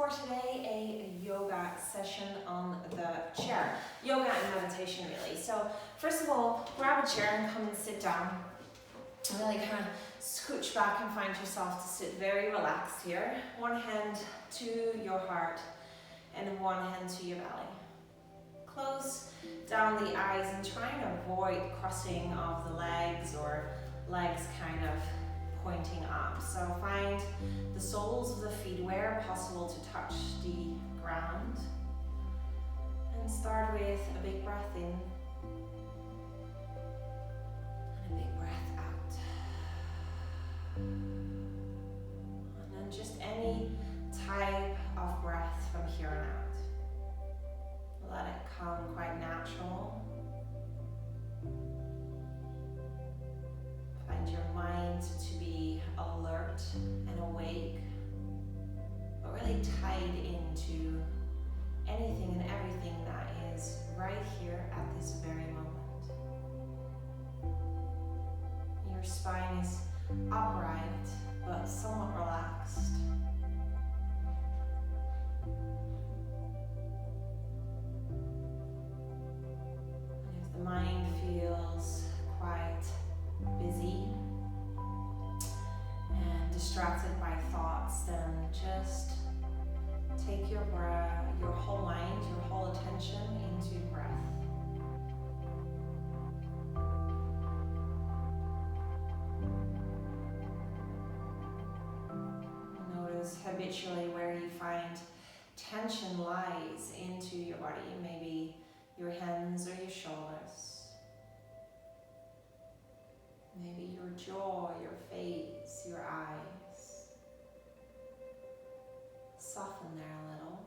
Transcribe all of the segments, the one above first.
for today a yoga session on the chair. Yoga and meditation really. So first of all, grab a chair and come and sit down. And really kind of scooch back and find yourself to sit very relaxed here. One hand to your heart and one hand to your belly. Close down the eyes and try and avoid crossing of the legs or legs kind of pointing up. So find the soles of the feet where possible to touch the ground. And start with a big breath in and a big breath out. And then just any type of breath from here on out. Let it come quite natural. Find your mind to be alert and awake, but really tied into anything and everything that is right here at this very moment. Your spine is upright, but somewhat relaxed. And if the mind feels quite busy and distracted by thoughts, then just take your breath, your whole mind, your whole attention into breath. Notice habitually where you find tension lies into your body, maybe your hands or your shoulders. Maybe your jaw, your face, your eyes. Soften there a little.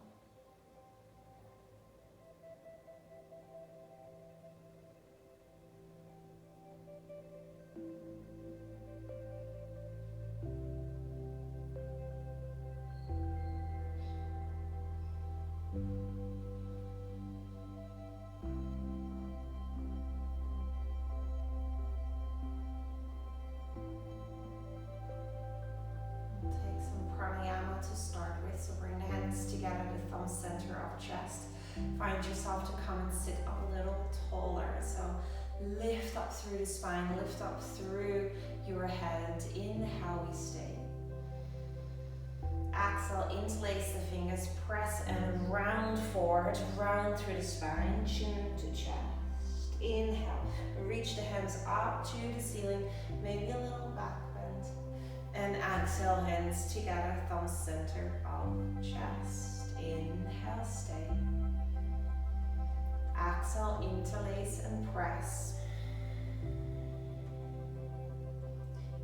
To start with, so bring the hands together, the thumb center of chest. Find yourself to come and sit up a little taller. So lift up through the spine, lift up through your head. Inhale, we stay. Exhale, interlace the fingers, press and round forward, round through the spine, chin to chest. Inhale, reach the hands up to the ceiling, maybe a little back bend. And exhale, hands together, thumb center of chest. Inhale, stay. Exhale, interlace and press.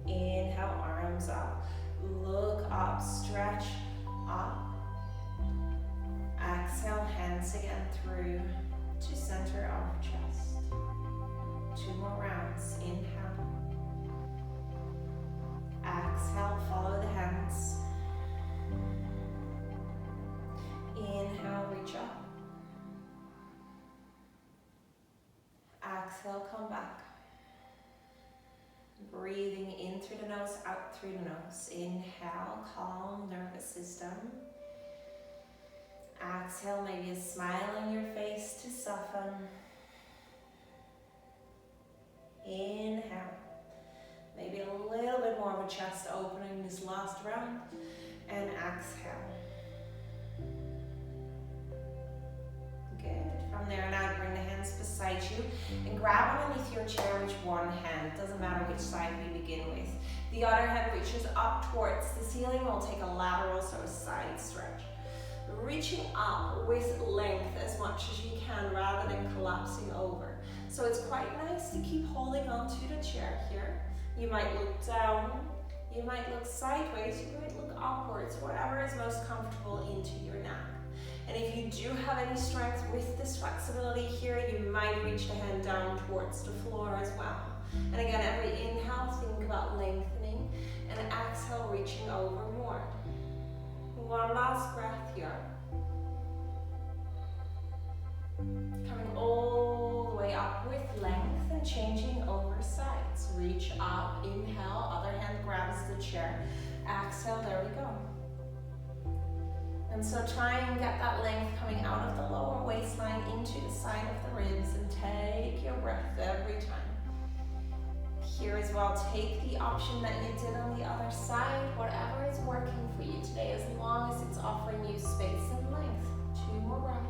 Inhale, arms up. Look up, stretch up. Exhale, hands again through to center of chest. 2 more rounds. Inhale. Exhale, follow the hands. Inhale, reach up. Exhale, come back. Breathing in through the nose, out through the nose. Inhale, calm nervous system. Exhale, maybe a smile on your face to soften. Inhale. Maybe a little bit more of a chest opening this last round. And exhale. Good. From there now, bring the hands beside you and grab underneath your chair with one hand. Doesn't matter which side we begin with. The other hand reaches up towards the ceiling. We'll take a lateral, so a side stretch. Reaching up with length as much as you can rather than collapsing over. So it's quite nice to keep holding on to the chair here. You might look down, you might look sideways, you might look upwards, whatever is most comfortable into your neck. And if you do have any strength with this flexibility here, you might reach the hand down towards the floor as well. And again, every inhale, think about lengthening, and exhale, reaching over more. One last breath here. Coming all the way up with length and changing over sides. Reach up, inhale, other hand grabs the chair. Exhale, there we go. And so try and get that length coming out of the lower waistline into the side of the ribs, and take your breath every time. Here as well, take the option that you did on the other side, whatever is working for you today, as long as it's offering you space and length. 2 more breaths.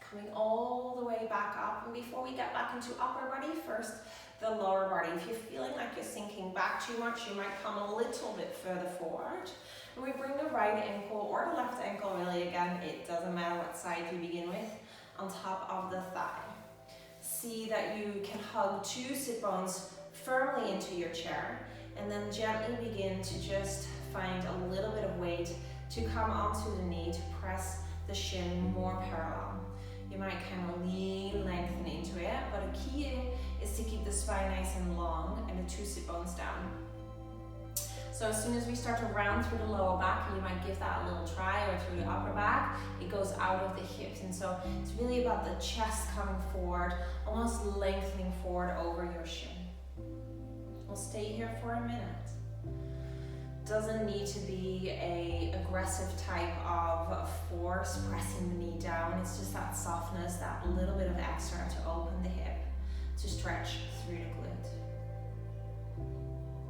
Coming all the way back up, and before we get back into upper body, first the lower body. If you're feeling like you're sinking back too much, you might come a little bit further forward. And we bring the right ankle or the left ankle, really, again, it doesn't matter what side you begin with, on top of the thigh. See that you can hug 2 sit bones firmly into your chair, and then gently begin to just find a little bit of weight to come onto the knee to press the shin more parallel. You might kind of lean, lengthen into it, but a key is to keep the spine nice and long and the 2 sit bones down. So as soon as we start to round through the lower back, you might give that a little try, or through the upper back, it goes out of the hips. And so it's really about the chest coming forward, almost lengthening forward over your shin. We'll stay here for a minute. Doesn't need to be a aggressive type of force pressing the knee down. It's just that softness, that little bit of extra to open the hip, to stretch through the glute.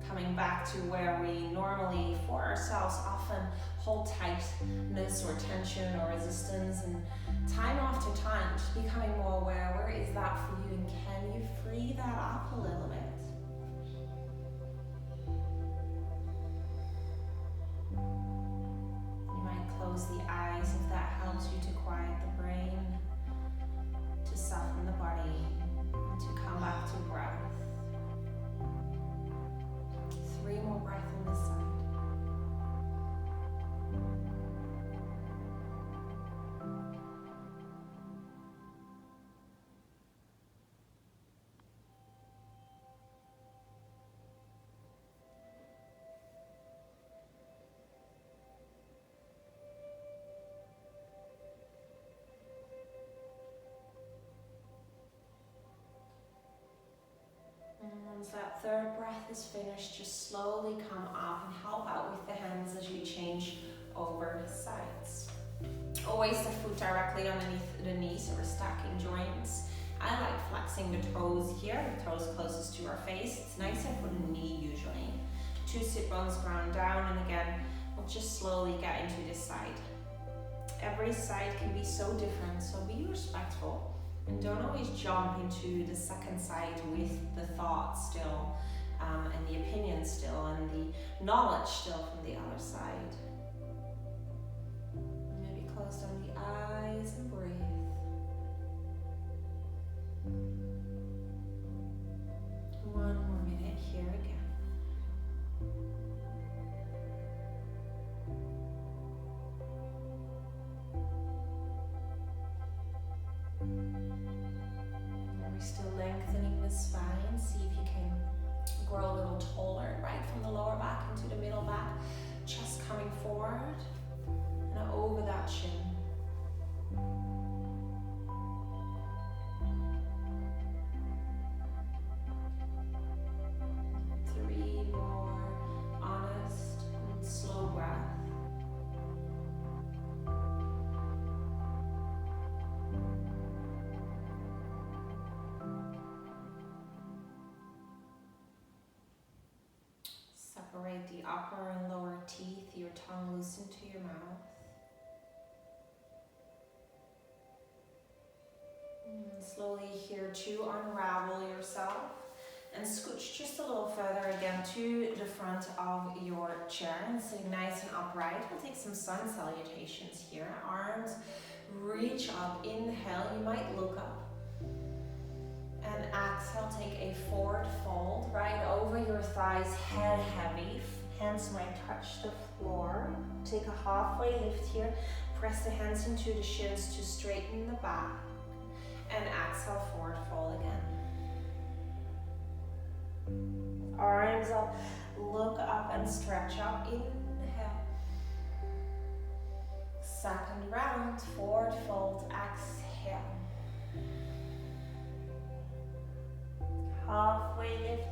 Coming back to where we normally, for ourselves, often hold tightness or tension or resistance, and time after time, just becoming more aware, where is that for you, and can you free that up a little bit? Close the eyes if that helps you to quiet the brain, to soften the body, and to come back to breath. 3 more breaths on this side. Once that 3rd breath is finished, just slowly come up and help out with the hands as you change over sides. Always the foot directly underneath the knees, so we're stacking joints. I like flexing the toes here, the toes closest to our face. It's nicer for the knee usually. 2 sit bones ground down, and again, we'll just slowly get into this side. Every side can be so different, so be respectful. And don't always jump into the second side with the thoughts still, and the opinion still, and the knowledge still from the other side. Maybe close down the eyes and breathe. One more minute here again. Still lengthening the spine. See if you can grow a little taller, right from the lower back into the middle back. Chest coming forward and over that chin. 3 more honest and slow breath. Separate the upper and lower teeth, your tongue loosen to your mouth. And slowly here to unravel yourself and scooch just a little further again to the front of your chair and sitting nice and upright. We'll take some sun salutations here. Arms reach up, inhale, you might look up. And exhale, take a forward fold right over your thighs, head heavy. Hands might touch the floor. Take a halfway lift here. Press the hands into the shins to straighten the back. And exhale, forward fold again. Arms up, look up and stretch up. Inhale. Second round, forward fold, exhale. halfway lift.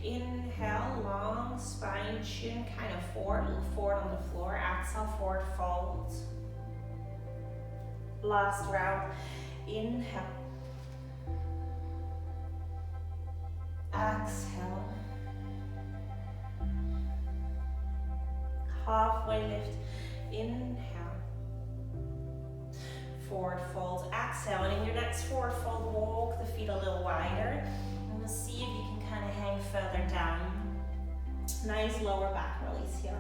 Inhale, long spine, chin kind of forward, look forward on the floor. Exhale, forward fold. Last round. Inhale. Exhale. Halfway lift. Inhale. Forward fold. Exhale. And in your next forward fold, walk the feet a little wider. And we'll see if you can kind of hang further down. Nice lower back release here.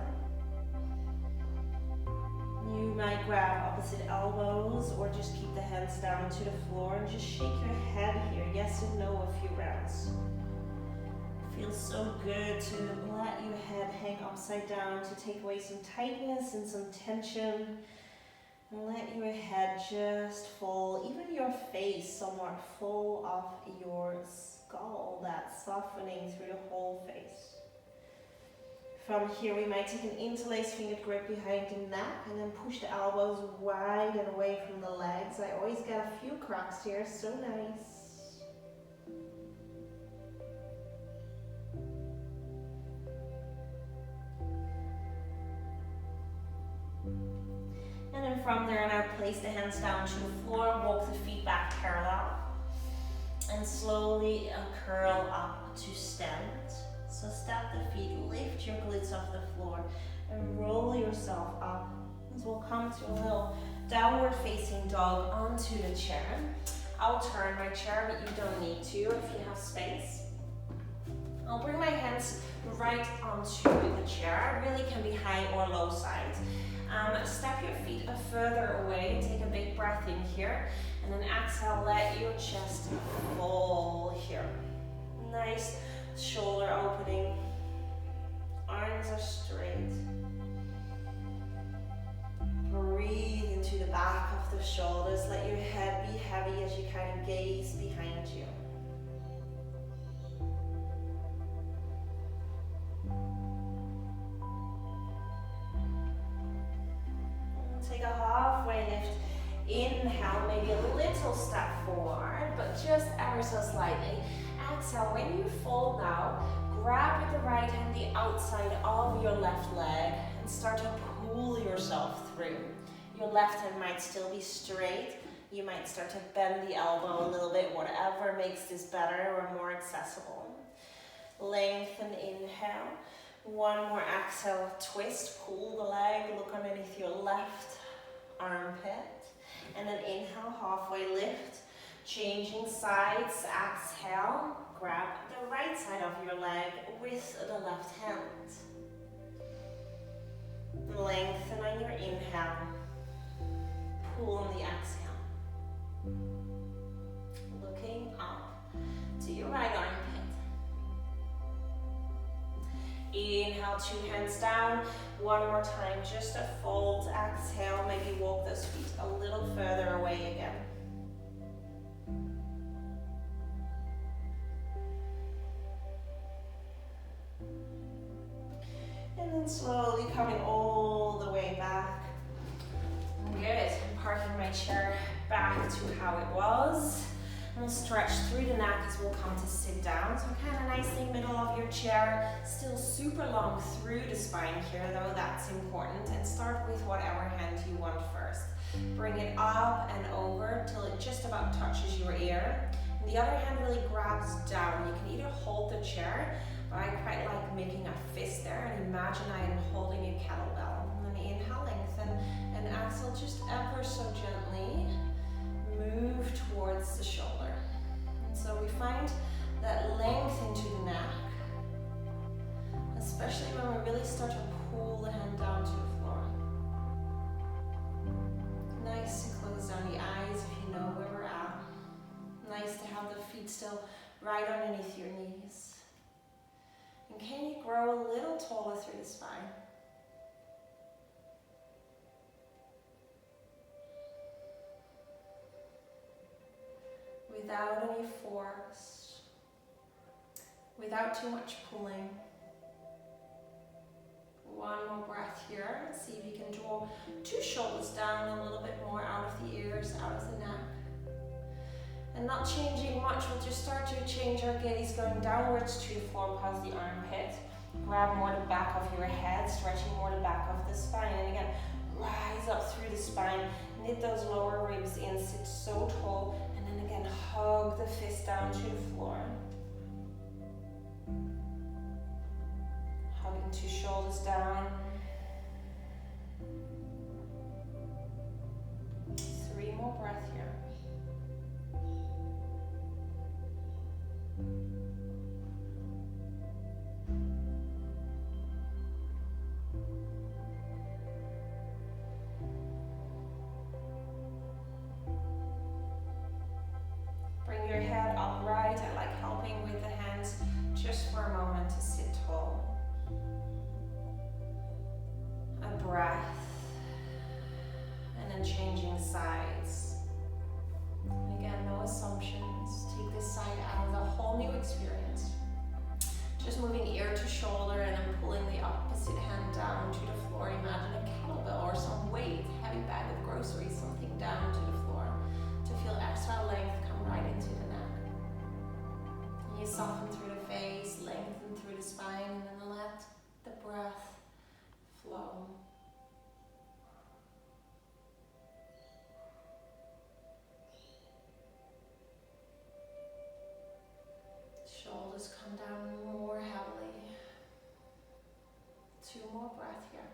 You might grab opposite elbows or just keep the hands down to the floor and just shake your head here. Yes and no a few rounds. Feels so good to let your head hang upside down, to take away some tightness and some tension. And let your head just fall, even your face somewhat full of your skull, that softening through the whole face. From here we might take an interlaced fingered grip behind the neck and then push the elbows wide and away from the legs. I always get a few cracks here, so nice. And then from there, now place the hands down to the floor, walk the feet back parallel, and slowly curl up to stand. So step the feet, lift your glutes off the floor, and roll yourself up. As we'll come to a little downward facing dog onto the chair. I'll turn my chair, but you don't need to if you have space. I'll bring my hands right onto the chair. Really can be high or low side. Step your feet further away. Take a big breath in here. And then exhale, let your chest fall here. Nice shoulder opening. Arms are straight. Breathe into the back of the shoulders. Let your head be heavy as you kind of gaze behind you. Take a halfway lift. Inhale, maybe a little step forward, but just ever so slightly. Exhale, when you fold now, grab with the right hand the outside of your left leg and start to pull yourself through. Your left hand might still be straight. You might start to bend the elbow a little bit, whatever makes this better or more accessible. Lengthen, inhale. One more exhale, twist, pull the leg, look underneath your left armpit. And then inhale, halfway lift, changing sides, exhale, grab the right side of your leg with the left hand. Lengthen on your inhale, pull on the exhale. Looking up to your right armpit. Inhale, two hands down. One more time, just a fold. Exhale, maybe walk those feet a little further away again. And then slowly coming all the way back. Good. I'm parking my chair back to how it was. We'll stretch through the neck as we'll come to sit down. So kind of nicely middle of your chair. Still super long through the spine here though, that's important. And start with whatever hand you want first. Bring it up and over till it just about touches your ear. And the other hand really grabs down. You can either hold the chair, but I quite like making a fist there. And imagine I am holding a kettlebell. And then inhale, lengthen, and exhale just ever so gently. Move towards the shoulder. And so we find that length into the neck, especially when we really start to pull the hand down to the floor. Nice to close down the eyes if you know where we're at. Nice to have the feet still right underneath your knees. And can you grow a little taller through the spine? Without any force, without too much pulling. One more breath here. See if you can draw two shoulders down a little bit more out of the ears, out of the neck. And not changing much, we'll just start to change change our gaze, going downwards to the floor past the armpit. Grab more the back of your head, stretching more the back of the spine. And again, rise up through the spine, knit those lower ribs in, sit so tall. And then again, hug the fist down to the floor. Hugging two shoulders down. 3 more breaths here. Bring your head upright. I like helping with the hands just for a moment to sit tall. A breath. And then changing sides. And again, no assumptions. Take this side out of a whole new experience. Just moving ear to shoulder and then pulling the opposite hand down to the floor. Imagine a kettlebell or some weight, heavy bag of groceries, something down to the floor to feel extra length come right into the neck. And you soften through the face, lengthen through the spine, and then let the breath flow. Shoulders come down more heavily. 2 more breaths here.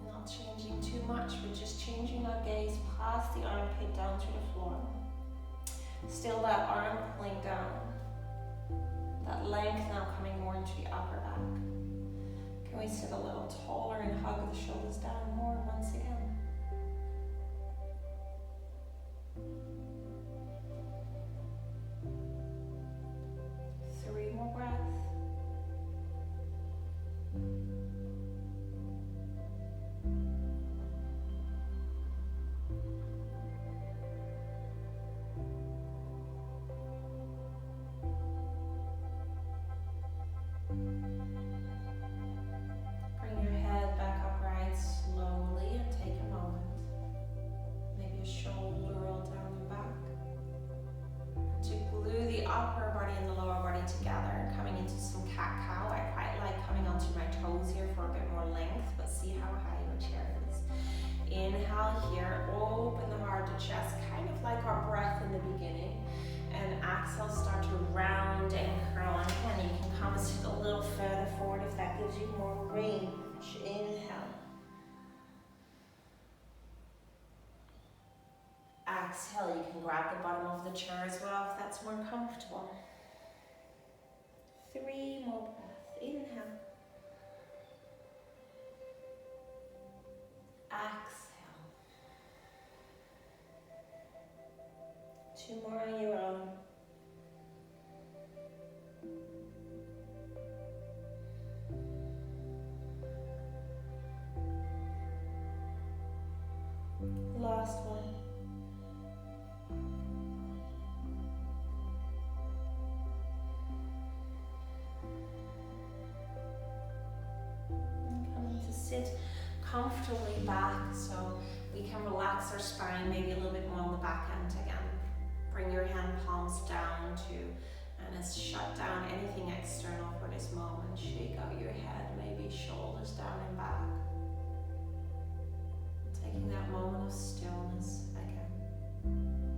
Not changing too much, but just changing our gaze past the armpit down to the floor. Still that arm pulling down. That length now coming more into the upper back. Can we sit a little taller and hug the shoulders down more once again? 3 more breaths. Bring your head back upright slowly and take a moment. Maybe a shoulder roll down the back. To glue the upper body and the lower body together, coming into some cat-cow. I quite like coming onto my toes here for a bit more length, but see how high your chair is. Inhale here, open the heart to chest, kind of like our breath in the beginning. And exhale, start to round and curl. And again, you can come a sit a little further forward if that gives you more range. Inhale. Exhale, you can grab the bottom of the chair as well if that's more comfortable. 3 more breaths. Inhale. Exhale. 2 more on your own. Last one. And coming to sit comfortably back so we can relax our spine, maybe a little bit more on the back end again. Bring your hand palms down and it's shut down anything external for this moment. Shake out your head, maybe shoulders down and back. Taking that moment of stillness again.